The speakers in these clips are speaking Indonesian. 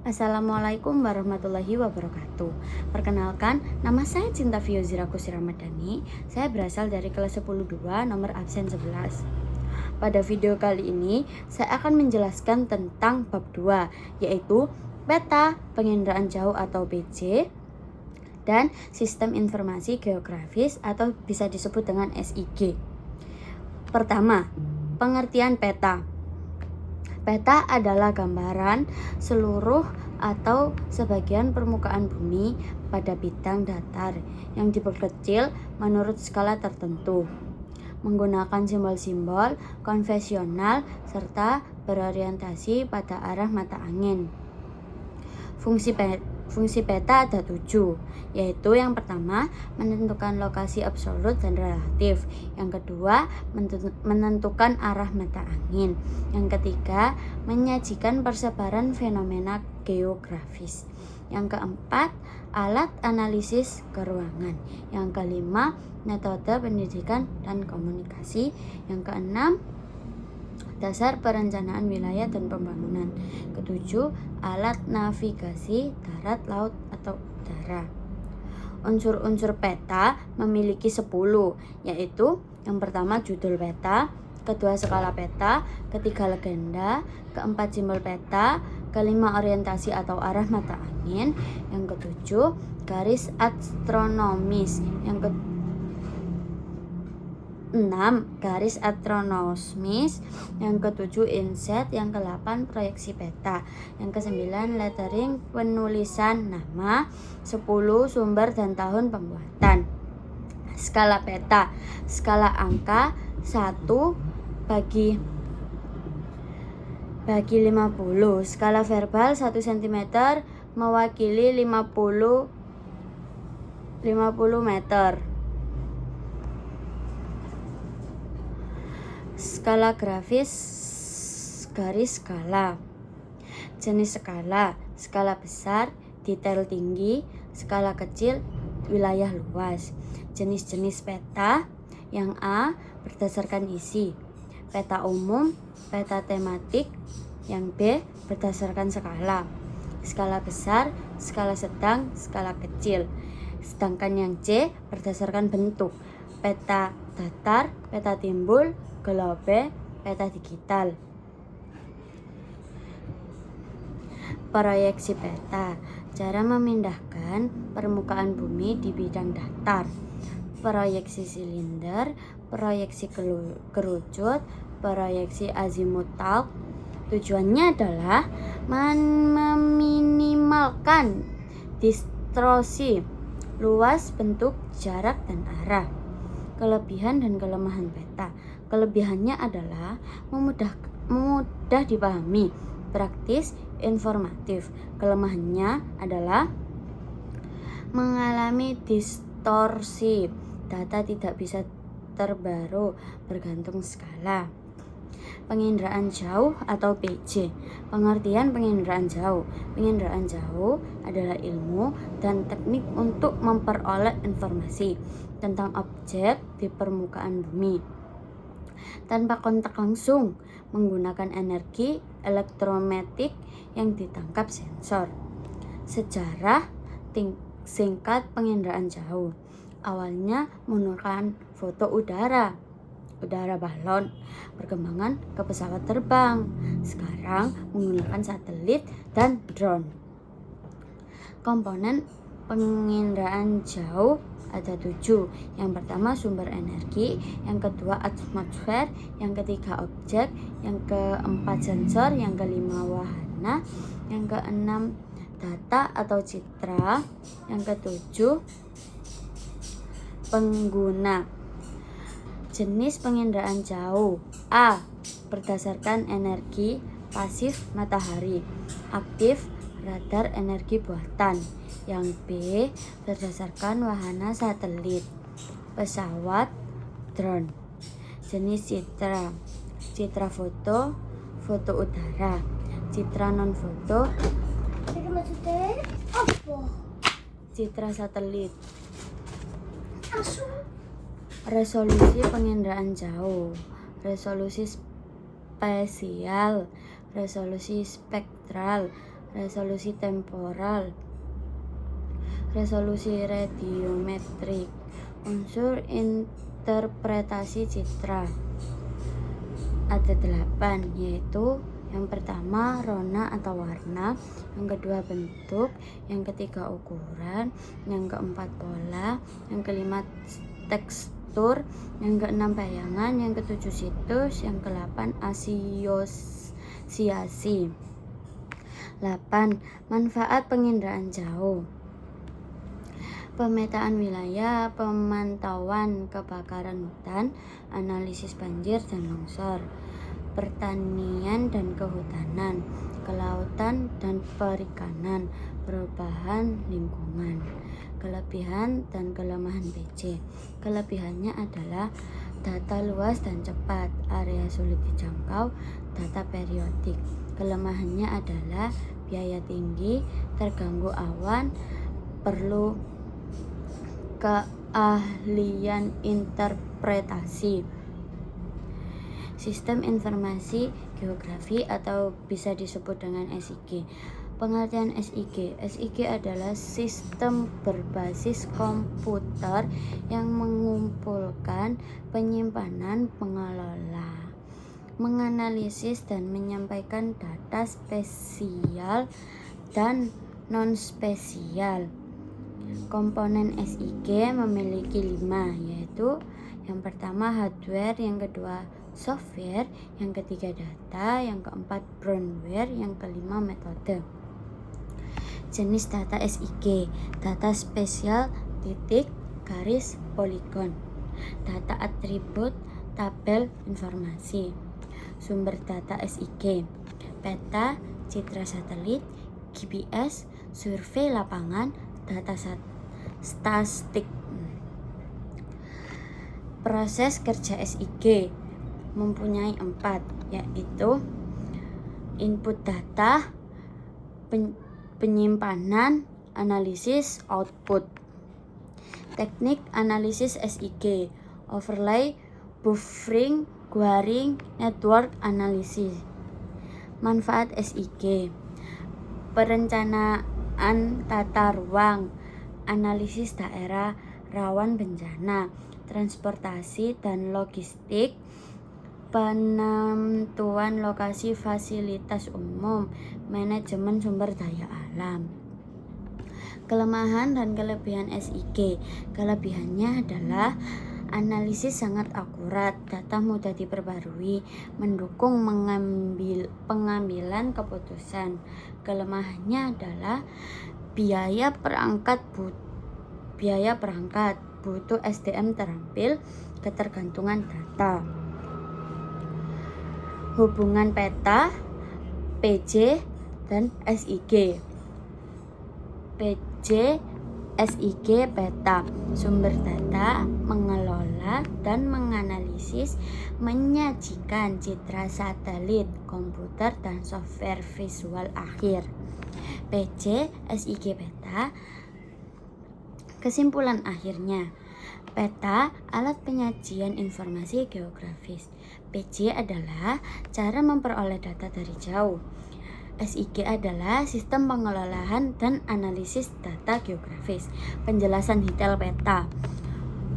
Assalamualaikum warahmatullahi wabarakatuh. Perkenalkan, nama saya Cinta Fiozira Kusy Ramadhani. Saya berasal dari kelas 10-2 nomor absen 11. Pada video kali ini, saya akan menjelaskan tentang bab 2, yaitu peta penginderaan jauh atau PJ dan sistem informasi geografis atau bisa disebut dengan SIG. Pertama, pengertian peta. Peta adalah gambaran seluruh atau sebagian permukaan bumi pada bidang datar yang diperkecil menurut skala tertentu, menggunakan simbol-simbol konvensional serta berorientasi pada arah mata angin. Fungsi peta ada 7, yaitu yang pertama menentukan lokasi absolut dan relatif, yang kedua menentukan arah mata angin, yang ketiga menyajikan persebaran fenomena geografis, yang keempat alat analisis keruangan, yang kelima metode pendidikan dan komunikasi, yang keenam dasar perencanaan wilayah dan pembangunan, ketujuh alat navigasi darat, laut, atau udara. Unsur-unsur peta memiliki 10, yaitu yang pertama judul peta, kedua skala peta, ketiga legenda, keempat simbol peta, kelima orientasi atau arah mata angin, yang ketujuh garis astronomis, yang ke-6 garis astronomis, yang ke-7 inset, yang ke-8 proyeksi peta, yang ke-9 lettering penulisan nama, 10 sumber dan tahun pembuatan. Skala peta, skala angka 1 bagi 50. Skala verbal 1 cm mewakili 50 meter. Skala grafis garis skala. Jenis skala, skala besar, detail tinggi, skala kecil, wilayah luas. Jenis-jenis peta, yang A berdasarkan isi, peta umum, peta tematik, yang B berdasarkan skala, skala besar, skala sedang, skala kecil. Sedangkan yang C berdasarkan bentuk, peta datar, peta timbul, globe, peta digital. Proyeksi peta, cara memindahkan permukaan bumi di bidang datar. Proyeksi silinder, proyeksi kerucut, proyeksi azimutal. Tujuannya adalah meminimalkan distorsi luas, bentuk, jarak, dan arah. Kelebihan dan kelemahan peta. Kelebihannya adalah mudah dipahami, praktis, informatif. Kelemahannya adalah mengalami distorsi, data tidak bisa terbaru, bergantung skala. Penginderaan jauh atau PJ. Pengertian penginderaan jauh. Penginderaan jauh adalah ilmu dan teknik untuk memperoleh informasi tentang objek di permukaan bumi tanpa kontak langsung, menggunakan energi elektromagnetik yang ditangkap sensor. Sejarah singkat penginderaan jauh. Awalnya menggunakan foto udara balon, perkembangan ke pesawat terbang, sekarang menggunakan satelit dan drone. Komponen penginderaan jauh ada 7. Yang pertama sumber energi, yang kedua atmosfer, yang ketiga objek, yang keempat sensor, yang kelima wahana, yang keenam data atau citra, yang ketujuh pengguna. Jenis penginderaan jauh. A. Berdasarkan energi pasif matahari, aktif radar energi buatan. Yang B. Berdasarkan wahana satelit, pesawat, drone. Jenis citra. Citra foto, foto udara. Citra non foto, citra satelit. Resolusi penginderaan jauh, resolusi spesial, resolusi spektral, resolusi temporal, resolusi radiometrik, unsur interpretasi citra. Ada 8, yaitu yang pertama rona atau warna, yang kedua bentuk, yang ketiga ukuran, yang keempat pola, yang kelima tekstur, yang keenam bayangan, yang ketujuh situs, yang ke-8 asosiasi. 8. Manfaat penginderaan jauh. Pemetaan wilayah, pemantauan kebakaran hutan, analisis banjir dan longsor, pertanian dan kehutanan, kelautan dan perikanan, perubahan lingkungan. Kelebihan dan kelemahan PC. Kelebihannya adalah data luas dan cepat, area sulit dijangkau, data periodik. Kelemahannya adalah biaya tinggi, terganggu awan, perlu keahlian interpretasi. Sistem Informasi Geografi atau bisa disebut dengan SIG. Pengertian SIG. SIG adalah sistem berbasis komputer yang mengumpulkan, penyimpanan, pengelola, menganalisis dan menyampaikan data spesial dan non-spesial. Komponen SIG memiliki 5, yaitu yang pertama hardware, yang kedua software, yang ketiga data, yang keempat firmware, yang kelima metode. Jenis data SIG, data spesial, titik, garis, poligon, data atribut, tabel, informasi. Sumber data SIG, peta, citra satelit, GPS, survei lapangan, data statistik. Proses kerja SIG mempunyai 4, yaitu input data, penyimpanan, analisis, output. Teknik analisis SIG, overlay, buffering, querying, network analysis. Manfaat SIG, perencanaan tata ruang, analisis daerah rawan bencana, transportasi dan logistik, penentuan lokasi fasilitas umum, manajemen sumber daya alam. Kelemahan dan kelebihan SIG. Kelebihannya adalah analisis sangat akurat, data mudah diperbarui, mendukung pengambilan keputusan. Kelemahannya adalah biaya perangkat, butuh SDM terampil, ketergantungan data. Hubungan peta, PC, dan SIG. PC, SIG, peta, sumber data, mengelola dan menganalisis, menyajikan citra satelit, komputer, dan software visual akhir. PC, SIG, peta. Kesimpulan akhirnya, peta alat penyajian informasi geografis. PC adalah cara memperoleh data dari jauh. SIG adalah sistem pengelolaan dan analisis data geografis. Penjelasan detail peta.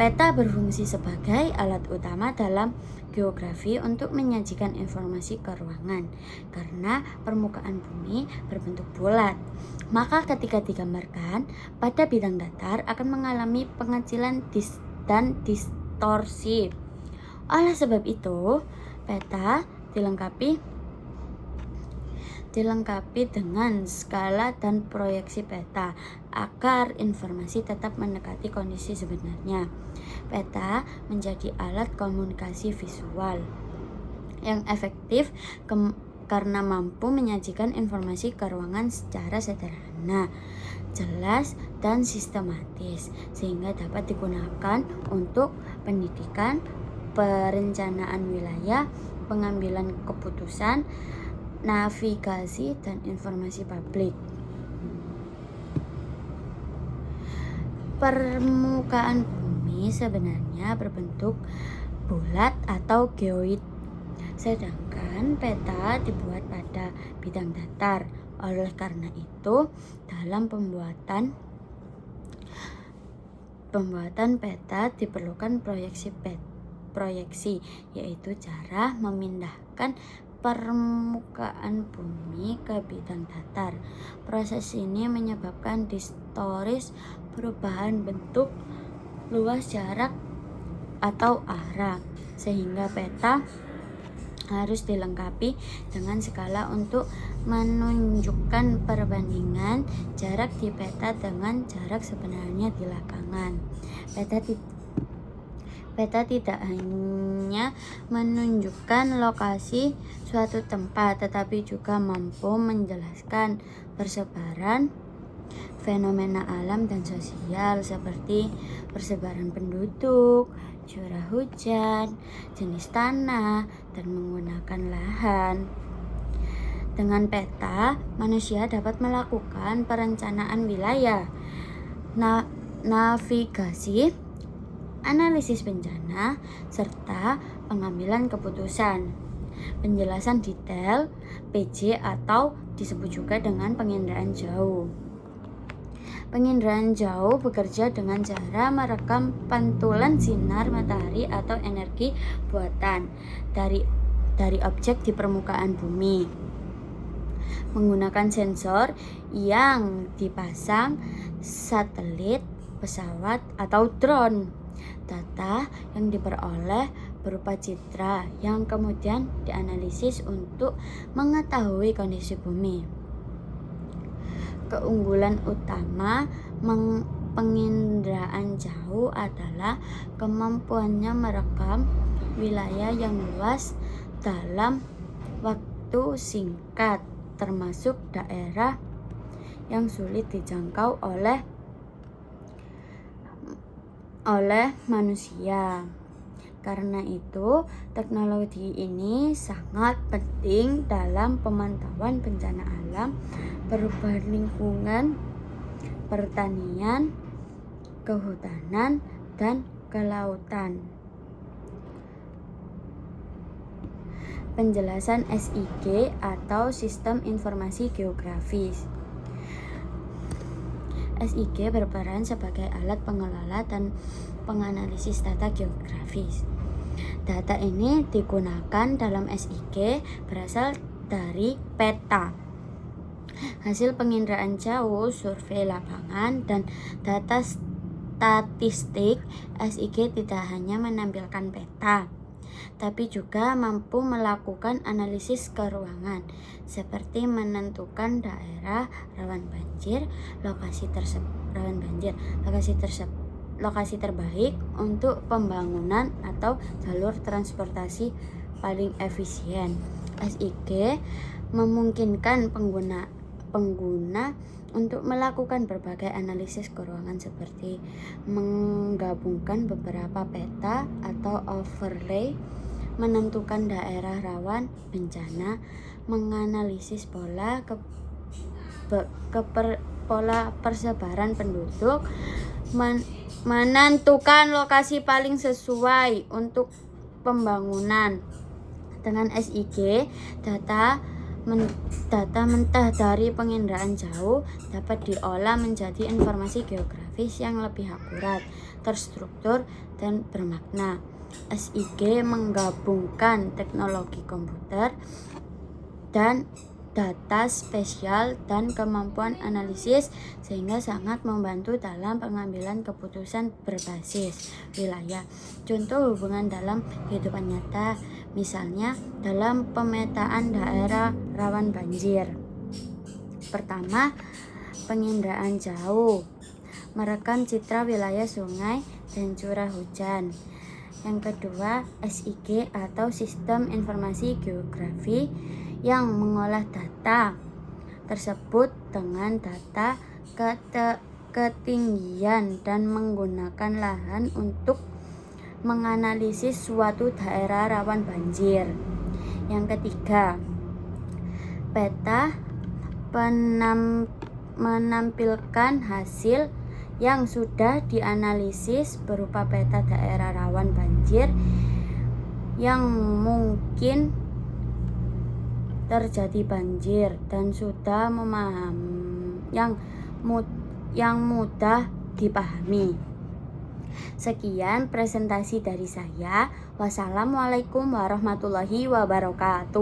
Peta berfungsi sebagai alat utama dalam geografi untuk menyajikan informasi ke ruangan. Karena permukaan bumi berbentuk bulat, maka ketika digambarkan pada bidang datar akan mengalami pengecilan dan distorsi. Oleh sebab itu, peta dilengkapi dengan skala dan proyeksi peta agar informasi tetap mendekati kondisi sebenarnya. Peta menjadi alat komunikasi visual yang efektif karena mampu menyajikan informasi ke ruangan secara sederhana, jelas, dan sistematis, sehingga dapat digunakan untuk pendidikan, perencanaan wilayah, pengambilan keputusan, navigasi, dan informasi publik. Permukaan bumi sebenarnya berbentuk bulat atau geoid, sedangkan peta dibuat pada bidang datar, Oleh karena itu, dalam pembuatan peta diperlukan proyeksi, yaitu cara memindahkan permukaan bumi ke bidang datar. Proses ini menyebabkan distoris, perubahan bentuk, luas, jarak, atau arah, sehingga peta harus dilengkapi dengan skala untuk menunjukkan perbandingan jarak di peta dengan jarak sebenarnya di lapangan. Peta tidak hanya menunjukkan lokasi suatu tempat, tetapi juga mampu menjelaskan persebaran fenomena alam dan sosial seperti persebaran penduduk, curah hujan, jenis tanah, dan menggunakan lahan. Dengan peta, manusia dapat melakukan perencanaan wilayah, navigasi, analisis bencana, serta pengambilan keputusan. Penjelasan detail PJ atau disebut juga dengan penginderaan jauh. Penginderaan jauh bekerja dengan cara merekam pantulan sinar matahari atau energi buatan dari objek di permukaan bumi menggunakan sensor yang dipasang satelit, pesawat, atau drone. Data yang diperoleh berupa citra yang kemudian dianalisis untuk mengetahui kondisi bumi. Keunggulan utama penginderaan jauh adalah kemampuannya merekam wilayah yang luas dalam waktu singkat, termasuk daerah yang sulit dijangkau oleh manusia. Karena itu, teknologi ini sangat penting dalam pemantauan bencana alam, perubahan lingkungan, pertanian, kehutanan, dan kelautan. Penjelasan SIG atau Sistem Informasi Geografis. SIG berperan sebagai alat pengelola dan penganalisis data geografis. Data ini digunakan dalam SIG berasal dari peta, hasil penginderaan jauh, survei lapangan, dan data statistik. SIG tidak hanya menampilkan peta, tapi juga mampu melakukan analisis keruangan, seperti menentukan daerah rawan banjir, lokasi terbaik untuk pembangunan atau jalur transportasi paling efisien. SIG memungkinkan pengguna untuk melakukan berbagai analisis keruangan seperti menggabungkan beberapa peta atau overlay, menentukan daerah rawan bencana, menganalisis pola persebaran penduduk, menentukan lokasi paling sesuai untuk pembangunan. Dengan SIG, data mentah dari penginderaan jauh dapat diolah menjadi informasi geografis yang lebih akurat, terstruktur, dan bermakna. SIG menggabungkan teknologi komputer dan data spesial dan kemampuan analisis sehingga sangat membantu dalam pengambilan keputusan berbasis wilayah. Contoh hubungan dalam kehidupan nyata, misalnya dalam pemetaan daerah rawan banjir. Pertama, penginderaan jauh, merekam citra wilayah sungai dan curah hujan. Yang kedua, SIG atau Sistem Informasi Geografi yang mengolah data tersebut dengan data ketinggian dan menggunakan lahan untuk menganalisis suatu daerah rawan banjir. Yang ketiga, peta menampilkan hasil yang sudah dianalisis berupa peta daerah rawan banjir yang mungkin terjadi banjir dan sudah yang mudah dipahami. Sekian presentasi dari saya. Wassalamualaikum warahmatullahi wabarakatuh.